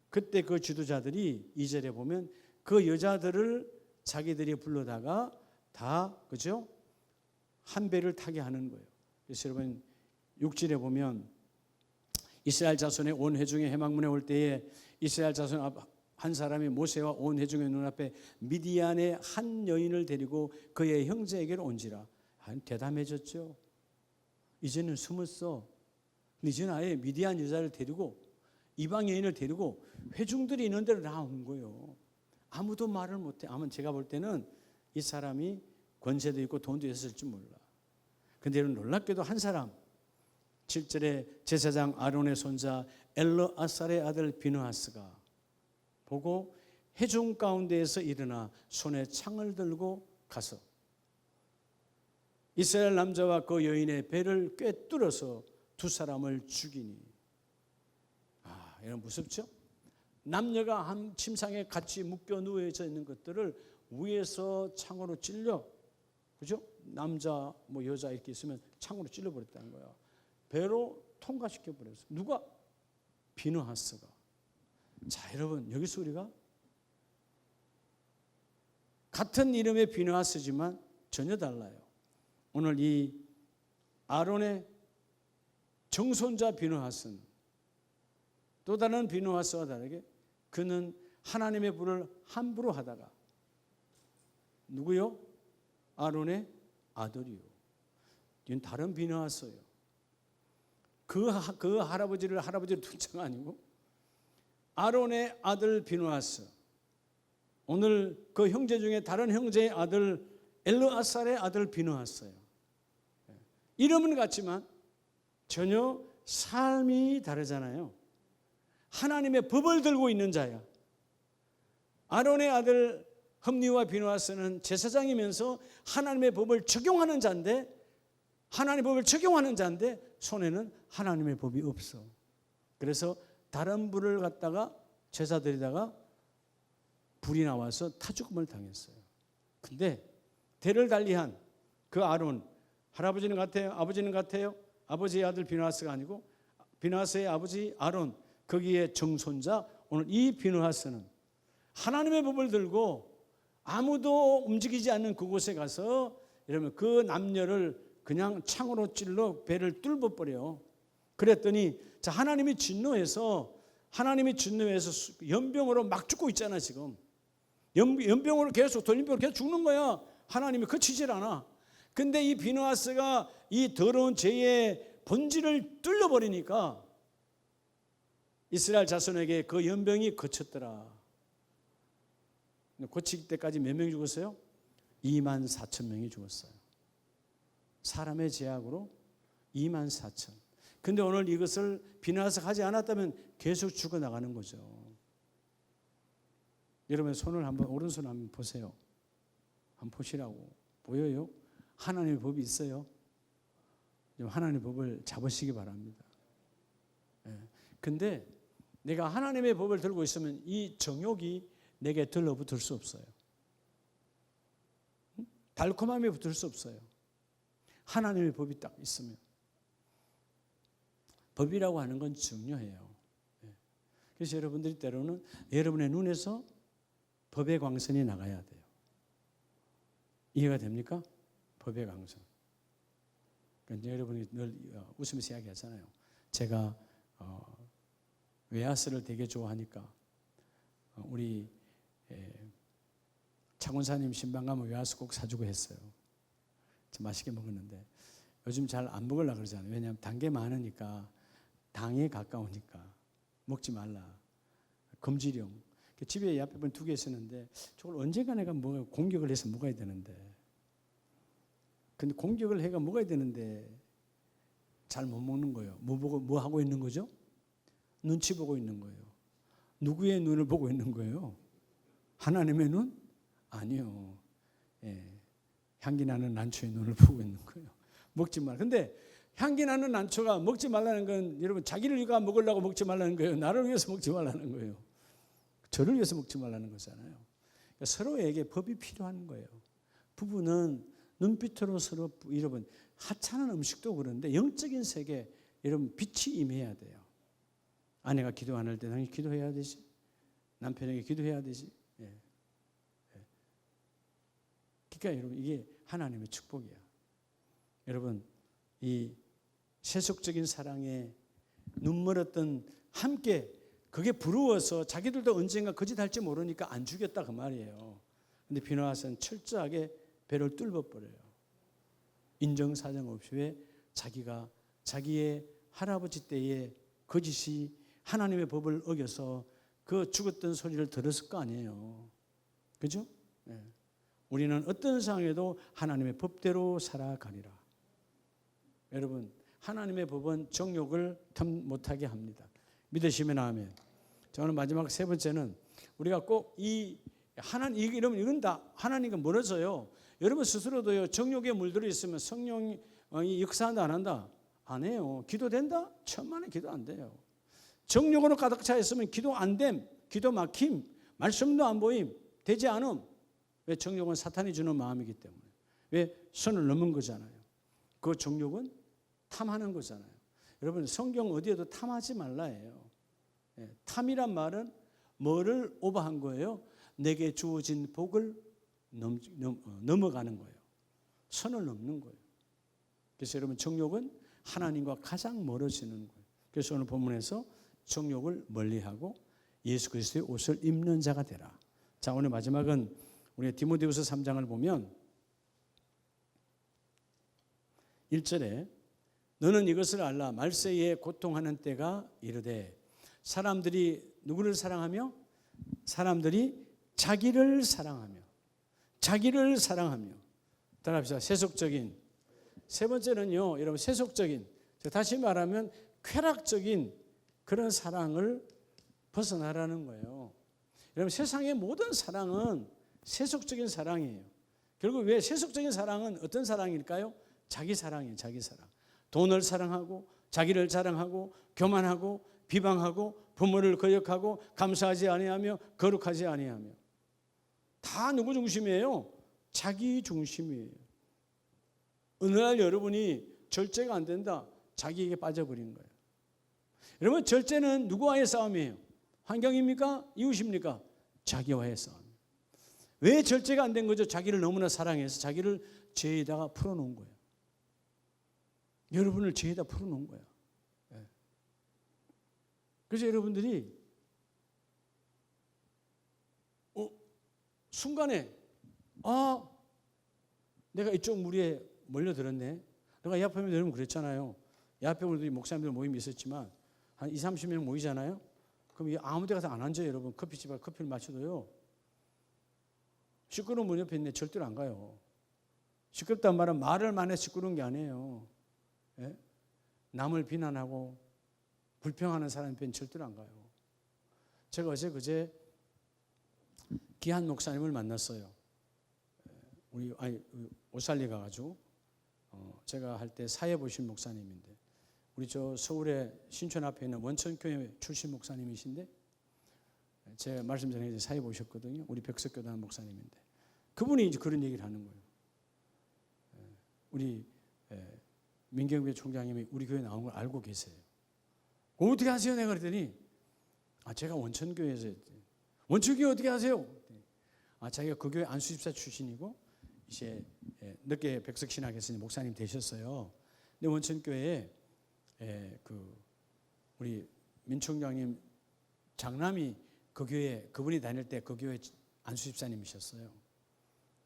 그때 그 지도자들이 2절에 보면 그 여자들을 자기들이 불러다가 다 그죠? 한 배를 타게 하는 거예요. 그래서 여러분 6절에 보면 이스라엘 자손의 온 회중이 해막문에 올 때에 이스라엘 자손 한 사람이 모세와 온 회중의 눈앞에 미디안의 한 여인을 데리고 그의 형제에게로 온지라. 대담해졌죠. 이제는 숨었어. 근데 이제는 아예 미디안 여자를 데리고 이방 여인을 데리고 회중들이 있는 데로 나온 거예요. 아무도 말을 못해. 아마 제가 볼 때는 이 사람이 권세도 있고 돈도 있었을지 몰라. 근데 여러분 놀랍게도 한 사람 7절에 제사장 아론의 손자 엘르아살의 아들 비느하스가 보고 회중 가운데에서 일어나 손에 창을 들고 가서 이스라엘 남자와 그 여인의 배를 꿰뚫어서 두 사람을 죽이니. 여러분 무섭죠? 남녀가 한 침상에 같이 묶여 누워져 있는 것들을 위에서 창으로 찔러, 그죠? 남자 뭐 여자 이렇게 있으면 창으로 찔러버렸다는 거야. 배로 통과시켜 버렸어. 누가? 비느하스가. 자, 여러분 여기서 우리가 같은 이름의 비느하스지만 전혀 달라요. 오늘 이 아론의 정손자 비느하스는 또 다른 비느하스와 다르게 그는 하나님의 불을 함부로 하다가 누구요? 아론의 아들이요. 이건 다른 비느하스예요. 그 할아버지를 둔자가 아니고 아론의 아들 비느하스. 오늘 그 형제 중에 다른 형제의 아들 엘르아살의 아들 비느하스예요. 이름은 같지만 전혀 삶이 다르잖아요. 하나님의 법을 들고 있는 자야. 아론의 아들 흠니와 비느하스는 제사장이면서 하나님의 법을 적용하는 자인데 손에는 하나님의 법이 없어. 그래서 다른 불을 갖다가 제사드리다가 불이 나와서 타죽음을 당했어요. 근데 대를 달리한 그 아론, 할아버지는 같아요? 아버지는 같아요? 아버지의 아들 비느하스가 아니고 비느하스의 아버지 아론, 거기에 정손자. 오늘 이 비느하스는 하나님의 법을 들고 아무도 움직이지 않는 그곳에 가서 이러면 그 남녀를 그냥 창으로 찔러 배를 뚫어버려요. 그랬더니 자, 하나님이 진노해서 연병으로 막 죽고 있잖아 지금. 연병으로 계속 돌림병으로 계속 죽는 거야. 하나님이 그치질 않아. 근데 이 비느하스가 이 더러운 죄의 본질을 뚫려버리니까 이스라엘 자손에게 그 연병이 그쳤더라. 고칠 때까지 몇 명이 죽었어요? 24,000명이 죽었어요. 사람의 죄악으로 24,000. 근데 오늘 이것을 비느하스가 하지 않았다면 계속 죽어나가는 거죠. 여러분 손을 한번, 오른손 한번 보세요. 한번 보시라고. 보여요? 하나님의 법이 있어요. 하나님의 법을 잡으시기 바랍니다. 근데 내가 하나님의 법을 들고 있으면 이 정욕이 내게 들러붙을 수 없어요. 달콤함이 붙을 수 없어요. 하나님의 법이 딱 있으면. 법이라고 하는 건 중요해요. 그래서 여러분들이 때로는 여러분의 눈에서 법의 광선이 나가야 돼요. 이해가 됩니까? 법의 광선. 그러니까 여러분이 늘 웃으면서 이야기하잖아요. 제가 웨하스를 되게 좋아하니까 우리 차군사님 신방 가면 웨하스 꼭 사주고 했어요. 맛있게 먹었는데 요즘 잘 안 먹으려고 그러잖아요. 왜냐하면 단 게 많으니까, 당에 가까우니까 먹지 말라. 금지령. 집에 야채분 2개 있었는데 저걸 언젠가 내가 공격을 해서 먹어야 되는데, 근데 공격을 해가 먹어야 되는데 잘 못 먹는 거예요. 뭐 하고 있는 거죠? 눈치 보고 있는 거예요. 누구의 눈을 보고 있는 거예요? 하나님의 눈? 아니요. 향기 나는 난초의 눈을 보고 있는 거예요. 먹지 말. 근데 향기 나는 난초가 먹지 말라는 건 여러분 자기를 위해서 먹으려고 먹지 말라는 거예요. 나를 위해서 먹지 말라는 거예요. 저를 위해서 먹지 말라는 거잖아요. 그러니까 서로에게 법이 필요한 거예요. 부부는 눈빛으로 서로 여러분 하찮은 음식도 그런데 영적인 세계 여러분 빛이 임해야 돼요. 아내가 기도 안 할 때 당연히 기도해야 되지. 남편에게 기도해야 되지. 그러니까 여러분 이게 하나님의 축복이야. 여러분 이 세속적인 사랑에 눈멀었던 함께 그게 부러워서 자기들도 언젠가 거짓할지 모르니까 안 죽였다 그 말이에요. 근데 비누아스는 철저하게 배를 뚫어버려요. 인정사정 없이. 왜? 자기가 자기의 할아버지 때의 거짓이 하나님의 법을 어겨서 그 죽었던 소리를 들었을 거 아니에요. 그죠? 네. 우리는 어떤 상황에도 하나님의 법대로 살아가리라. 여러분 하나님의 법은 정욕을 틈 못하게 합니다. 믿으시면 아멘. 저는 마지막 3번째는 우리가 꼭 이건 다 하나님과 멀어져요. 여러분 스스로도요, 정욕에 물들어 있으면 성령이 역사한다 안 한다? 안 해요. 기도된다? 천만에 기도 안 돼요. 정욕으로 가득 차 있으면 기도 안 됨, 기도 막힘, 말씀도 안 보임, 되지 않음. 왜? 정욕은 사탄이 주는 마음이기 때문에. 왜? 선을 넘은 거잖아요. 그 정욕은 탐하는 거잖아요. 여러분 성경 어디에도 탐하지 말라예요. 탐이란 말은 뭐를 오버한 거예요? 내게 주어진 복을 넘어가는 거예요. 선을 넘는 거예요. 그래서 여러분 정욕은 하나님과 가장 멀어지는 거예요. 그래서 오늘 본문에서 정욕을 멀리하고 예수 그리스도의 옷을 입는 자가 되라. 자, 오늘 마지막은 우리 디모데후서 3장을 보면 1절에 너는 이것을 알라. 말세에 고통하는 때가 이르되 사람들이 누구를 사랑하며? 사람들이 자기를 사랑하며 따라합시다. 세속적인. 3번째는요, 여러분 세속적인, 다시 말하면 쾌락적인 그런 사랑을 벗어나라는 거예요. 여러분 세상의 모든 사랑은 세속적인 사랑이에요. 결국 왜 세속적인 사랑은 어떤 사랑일까요? 자기 사랑이에요. 자기 사랑. 돈을 사랑하고 자기를 자랑하고 교만하고 비방하고 부모를 거역하고 감사하지 아니하며 거룩하지 아니하며. 다 누구 중심이에요? 자기 중심이에요. 어느 날 여러분이 절제가 안 된다, 자기에게 빠져버린 거예요. 여러분 절제는 누구와의 싸움이에요? 환경입니까? 이웃입니까? 자기와의 싸움. 왜 절제가 안 된 거죠? 자기를 너무나 사랑해서 자기를 죄에다가 풀어놓은 거예요. 여러분을 죄에다 풀어놓은 거야. 그래서 여러분들이 순간에 내가 이쪽 무리에 몰려들었네. 내가 야합 모임 여러분 그랬잖아요. 야합 우리 목사님들 모임이 있었지만 한 20, 30명 모이잖아요. 그럼 아무 데 가서 안 앉아요. 여러분 커피집에 커피를 마셔도요. 시끄러운 문 옆에 있네. 절대로 안 가요. 시끄럽단 말은 말을 많이 해서 시끄러운 게 아니에요. 예? 남을 비난하고 불평하는 사람 옆에는 절대로 안 가요. 제가 그제 기한 목사님을 만났어요. 우리 오살리 가가지고 제가 할 때 사회 보신 목사님인데 우리 저 서울에 신촌 앞에 있는 원천교회 출신 목사님이신데 제가 말씀 전에 사회 보셨거든요. 우리 백석교단 목사님인데 그분이 이제 그런 얘기를 하는 거예요. 우리 민경배 총장님이 우리 교회 나온 걸 알고 계세요. 어떻게 하세요? 내가 그랬더니 제가 원천교회에서 원천교회 어떻게 하세요? 자기가 그 교회 안수집사 출신이고 이제 늦게 백석신학에서 목사님 되셨어요. 근데 원천교회에 우리 민총장님 장남이 그 교회, 그분이 다닐 때 그 교회 안수 집사님이셨어요.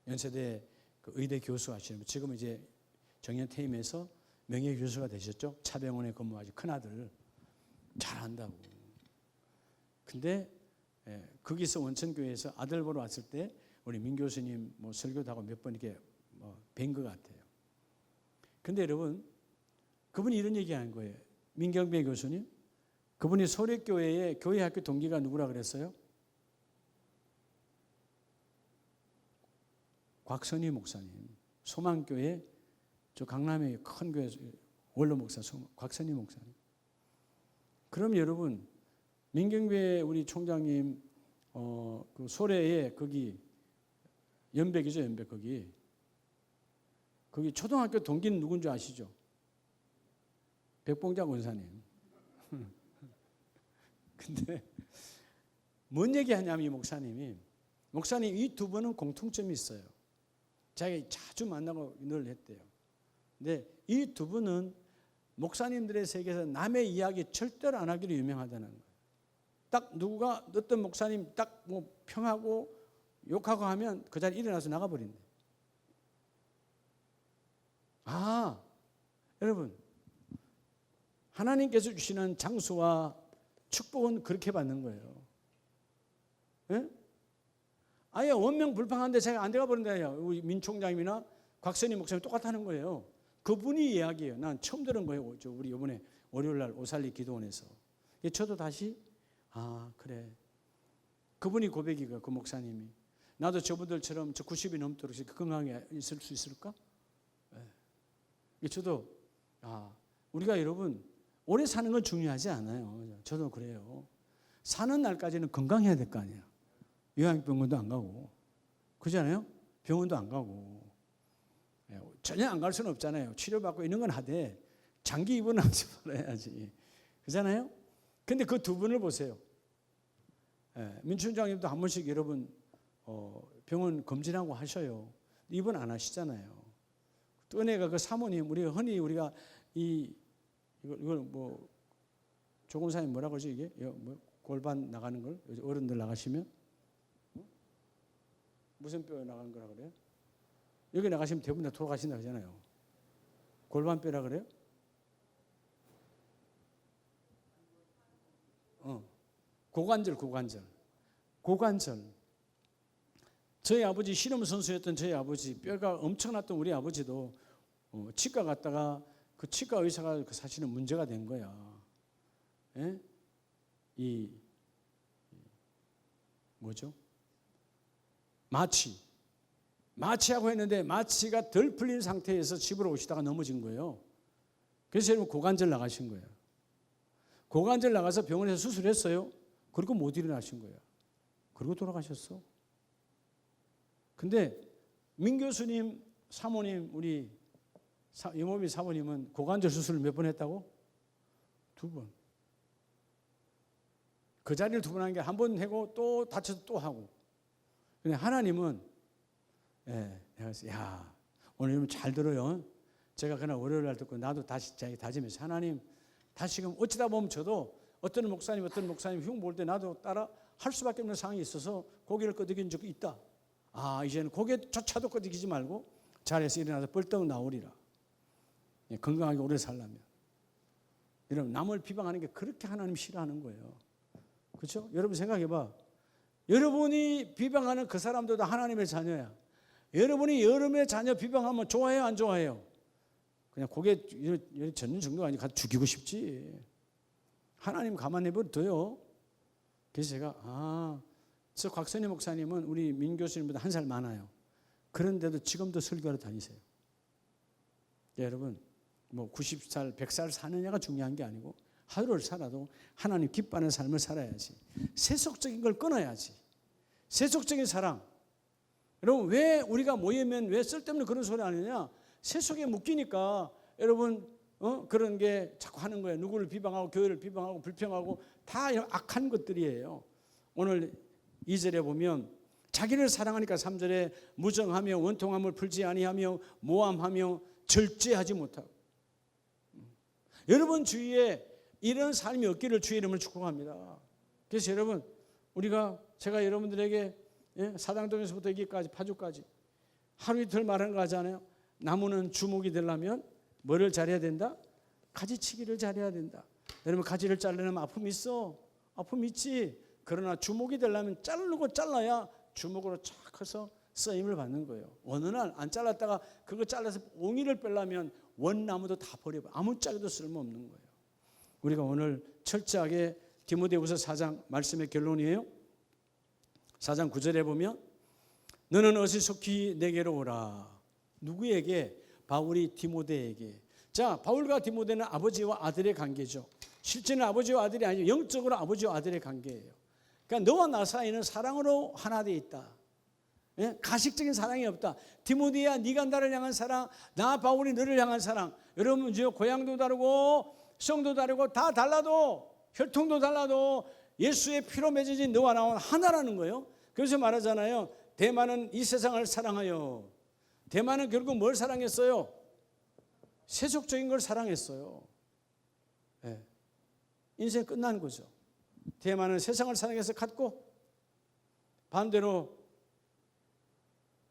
연세대 그 의대 교수 하시는 분. 지금 이제 정년퇴임해서 명예교수가 되셨죠. 차병원에 근무하지 큰아들 잘한다고. 근데 거기서 원천교회에서 아들 보러 왔을 때 우리 민 교수님 뭐 설교도 하고 몇 번 이렇게 뵌 것 같아요. 근데 여러분, 그분이 이런 얘기하는 거예요. 민경배 교수님, 그분이 소래교회의 교회학교 동기가 누구라 그랬어요? 곽선희 목사님. 소망교회 저 강남의 큰 교회 원로 목사 곽선희 목사님. 그럼 여러분, 민경배 우리 총장님 그 소래에 거기 연백이죠, 연백 거기 초등학교 동기는 누군지 아시죠? 백봉자 권사님. 근데 뭔 얘기하냐면 이 목사님 이 두 분은 공통점이 있어요. 자기가 자주 만나고 늘 했대요. 근데 이 두 분은 목사님들의 세계에서 남의 이야기 절대로 안 하기로 유명하다는 거예요. 딱 누가 어떤 목사님 딱 뭐 평하고 욕하고 하면 그 자리에 일어나서 나가버린대. 여러분, 하나님께서 주시는 장수와 축복은 그렇게 받는 거예요. 예? 아예 원명불평한데 제가 안 돼가 버린다요. 우리 민 총장님이나 곽선희 목사님 똑같다는 거예요. 그분이 이야기예요. 난 처음 들은 거예요. 우리 이번에 월요일날 오살리 기도원에서. 저도 다시 그래. 그분이 고백이고 그 목사님이 나도 저분들처럼 저 90이 넘도록 건강하게 있을 수 있을까? 저도 우리가 여러분 오래 사는 건 중요하지 않아요. 저도 그래요. 사는 날까지는 건강해야 될 거 아니에요. 요양병원도 안 가고, 그렇잖아요? 병원도 안 가고 전혀 안 갈 수는 없잖아요. 치료받고 이런 건 하되 장기 입원은 하지 말아야지, 그렇잖아요? 근데 그 두 분을 보세요. 민춘장님도 한 번씩 여러분 병원 검진하고 하셔요. 입원 안 하시잖아요. 또 은혜가 그 사모님, 우리가 흔히 우리가 이걸 뭐 조공사님 뭐라고 하지 이게? 뭐 골반 나가는 걸 어른들 나가시면 무슨 뼈 나가는 거라 그래요? 여기 나가시면 대부분 다 돌아가신다 그러잖아요. 골반뼈라 그래요? 고관절. 저희 아버지 씨름 선수였던 저희 아버지 뼈가 엄청났던 우리 아버지도 치과 갔다가 그 치과 의사가 사실은 문제가 된 거야. 예? 뭐죠? 마취하고 했는데 마취가 덜 풀린 상태에서 집으로 오시다가 넘어진 거예요. 그래서 여러분 고관절 나가신 거예요. 고관절 나가서 병원에서 수술했어요. 그리고 못 일어나신 거예요. 그리고 돌아가셨어. 근데 민 교수님, 사모님, 우리 이모비 사모님은 고관절 수술을 몇 번 했다고? 2번. 그 자리를 2번 한 게 한 번 하고 또 다쳐서 또 하고. 근데 하나님은 내가 그래서 오늘 여러분 잘 들어요. 제가 그날 월요일 날 듣고 나도 다시 자기 다짐해서 하나님 다시금 어찌다 보면 저도 어떤 목사님 흉 볼 때 나도 따라 할 수밖에 없는 상황이 있어서 고개를 끄덕인 적이 있다. 이제는 고개조차도 끄덕이지 말고 자리에서 일어나서 벌떡 나오리라. 건강하게 오래 살려면. 여러분 남을 비방하는 게 그렇게 하나님 싫어하는 거예요. 그렇죠? 여러분 생각해봐. 여러분이 비방하는 그 사람들도 하나님의 자녀야. 여러분이 여러분의 자녀 비방하면 좋아해요, 안 좋아해요? 그냥 고개 젓는 정도가 아니고 가서 죽이고 싶지. 하나님 가만 내버려둬요. 그래서 제가 저 곽선희 목사님은 우리 민 교수님보다 1살 많아요. 그런데도 지금도 설교하러 다니세요. 여러분 뭐 90살, 100살 사느냐가 중요한 게 아니고 하루를 살아도 하나님 기뻐하는 삶을 살아야지. 세속적인 걸 끊어야지. 세속적인 사랑. 여러분 왜 우리가 모이면 왜 쓸데없는 그런 소리 안 하느냐? 세속에 묶이니까 여러분 그런 게 자꾸 하는 거예요. 누구를 비방하고 교회를 비방하고 불평하고 다 이런 악한 것들이에요. 오늘 2절에 보면 자기를 사랑하니까 3절에 무정하며 원통함을 풀지 아니하며 모함하며 절제하지 못하고. 여러분 주위에 이런 삶이 없기를 주의 이름을 축복합니다. 그래서 여러분 제가 여러분들에게 사당동에서부터 여기까지 파주까지 하루 이틀 말하는 거 하잖아요. 나무는 주목이 되려면 뭐를 잘해야 된다? 가지치기를 잘해야 된다. 여러분 가지를 자르려면 아픔이 있어. 아픔이 있지. 그러나 주목이 되려면 자르고 잘라야 주목으로 쫙 커서 쓰임을 받는 거예요. 어느 날 안 잘랐다가 그거 잘라서 옹이를 빼려면 원나무도 다 버려버려. 아무짝에도 쓸모없는 거예요. 우리가 오늘 철저하게 디모데후서 4장 말씀의 결론이에요. 4장 9절에 보면 너는 어찌 속히 내게로 오라. 누구에게? 바울이 디모데에게. 자, 바울과 디모데는 아버지와 아들의 관계죠. 실제는 아버지와 아들이 아니고 영적으로 아버지와 아들의 관계예요. 그러니까 너와 나 사이는 사랑으로 하나 되어 있다. 가식적인 사랑이 없다. 디모데야, 네가 나를 향한 사랑, 나 바울이 너를 향한 사랑. 여러분 이제 고향도 다르고 성도 다르고 다 달라도 혈통도 달라도 예수의 피로 맺어진 너와 나와 하나라는 거예요. 그래서 말하잖아요. 대만은 이 세상을 사랑하여. 대만은 결국 뭘 사랑했어요? 세속적인 걸 사랑했어요. 인생 끝난 거죠. 대만은 세상을 사랑해서 갔고 반대로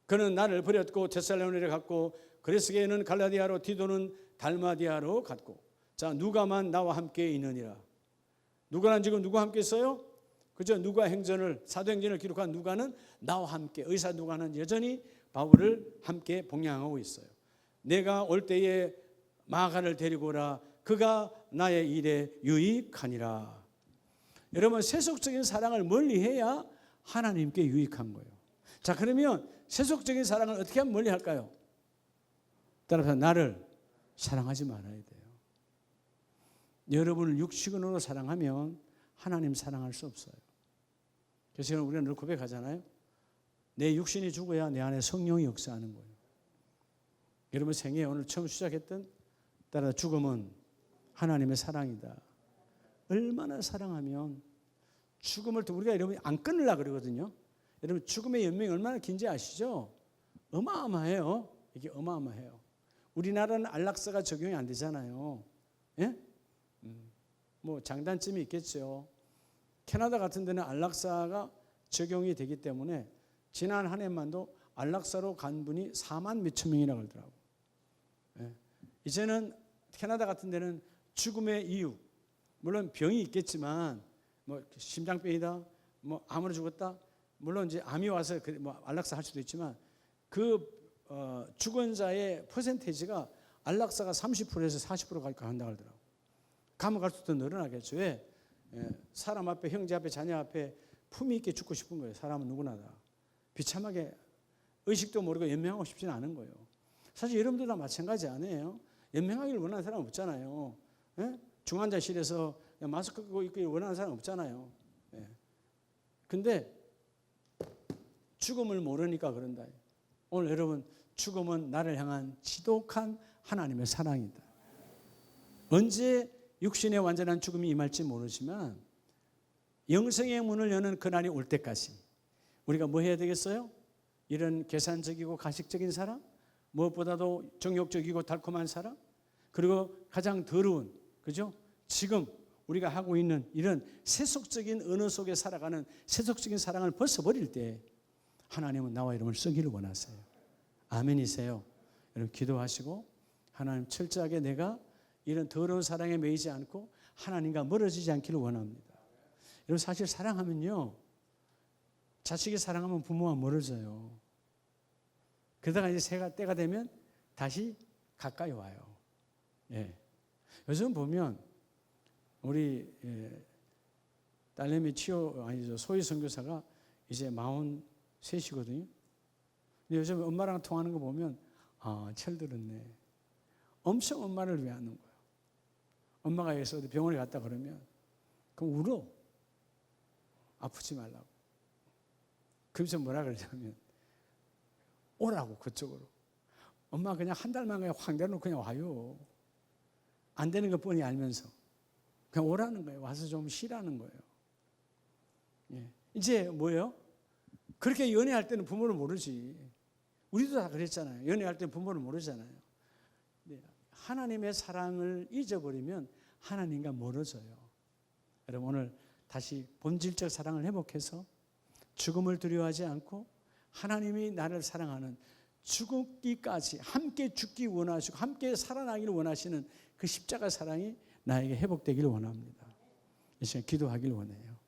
그는 나를 버렸고 데살로니가로 갔고 그레스게는 갈라디아로 디도는 달마디아로 갔고 자 누가만 나와 함께 있느니라. 누가는 지금 누구와 함께 있어요? 그죠? 누가 행전을 사도행전을 기록한 누가는 나와 함께 의사 누가는 여전히 바울을 함께 봉양하고 있어요. 내가 올 때에 마가를 데리고 오라. 그가 나의 일에 유익하니라. 여러분 세속적인 사랑을 멀리해야 하나님께 유익한 거예요. 자 그러면 세속적인 사랑을 어떻게 하면 멀리할까요? 따라서 나를 사랑하지 말아야 돼요. 여러분을 육신으로 사랑하면 하나님 사랑할 수 없어요. 그래서 우리가 늘 고백하잖아요. 내 육신이 죽어야 내 안에 성령이 역사하는 거예요. 여러분 생애 오늘 처음 시작했던 따라 죽음은 하나님의 사랑이다. 얼마나 사랑하면 죽음을 우리가 여러분 안 끊으려고 그러거든요. 여러분 죽음의 연명이 얼마나 긴지 아시죠? 어마어마해요. 이게 어마어마해요. 우리나라는 안락사가 적용이 안 되잖아요. 예? 뭐 장단점이 있겠죠. 캐나다 같은 데는 안락사가 적용이 되기 때문에 지난 한 해만도 안락사로 간 분이 4만 몇천 명이라고 그러더라고요. 예. 이제는 캐나다 같은 데는 죽음의 이유, 물론 병이 있겠지만 뭐 심장병이다, 뭐 암으로 죽었다, 물론 이제 암이 와서 뭐 안락사 할 수도 있지만 죽은 자의 퍼센테이지가 안락사가 30%에서 40%까지 한다고 하더라고요. 가면 갈수록 더 늘어나겠죠. 왜? 사람 앞에, 형제 앞에, 자녀 앞에 품위 있게 죽고 싶은 거예요. 사람은 누구나 다. 비참하게 의식도 모르고 연명하고 싶지는 않은 거예요. 사실 여러분들 다 마찬가지 아니에요. 연명하기를 원하는 사람 없잖아요. 중환자실에서 마스크 끼고 있기를 원하는 사람 없잖아요. 근데 죽음을 모르니까 그런다. 오늘 여러분 죽음은 나를 향한 지독한 하나님의 사랑이다. 언제 육신의 완전한 죽음이 임할지 모르지만 영생의 문을 여는 그날이 올 때까지 우리가 뭐 해야 되겠어요? 이런 계산적이고 가식적인 사랑, 무엇보다도 정욕적이고 달콤한 사랑, 그리고 가장 더러운, 그죠? 지금 우리가 하고 있는 이런 세속적인 언어 속에 살아가는 세속적인 사랑을 벗어버릴 때 하나님은 나와 이름을 쓰기를 원하세요. 아멘이세요. 여러분 기도하시고 하나님 철저하게 내가 이런 더러운 사랑에 매이지 않고 하나님과 멀어지지 않기를 원합니다. 여러분 사실 사랑하면요, 자식이 사랑하면 부모와 멀어져요. 그러다가 이제 때가 되면 다시 가까이 와요. 예. 요즘 보면 우리 딸내미 소희 선교사가 이제 43이거든요. 근데 요즘 엄마랑 통하는 거 보면 철들었네. 엄청 엄마를 위하는 거예요. 엄마가 여기서 병원에 갔다 그러면 그럼 울어. 아프지 말라고. 그래서 뭐라 그러냐면 오라고 그쪽으로. 엄마 그냥 한 달만 그냥 확 내려놓고 그냥 와요. 안 되는 것 뻔히 알면서 그냥 오라는 거예요. 와서 좀 쉬라는 거예요. 예. 이제 뭐예요? 그렇게 연애할 때는 부모를 모르지. 우리도 다 그랬잖아요. 연애할 때는 부모를 모르잖아요. 하나님의 사랑을 잊어버리면 하나님과 멀어져요. 여러분 오늘 다시 본질적 사랑을 회복해서 죽음을 두려워하지 않고 하나님이 나를 사랑하는 죽기까지 함께 죽기 원하시고 함께 살아나기를 원하시는 그 십자가 사랑이 나에게 회복되기를 원합니다. 이 시간 기도하기를 원해요.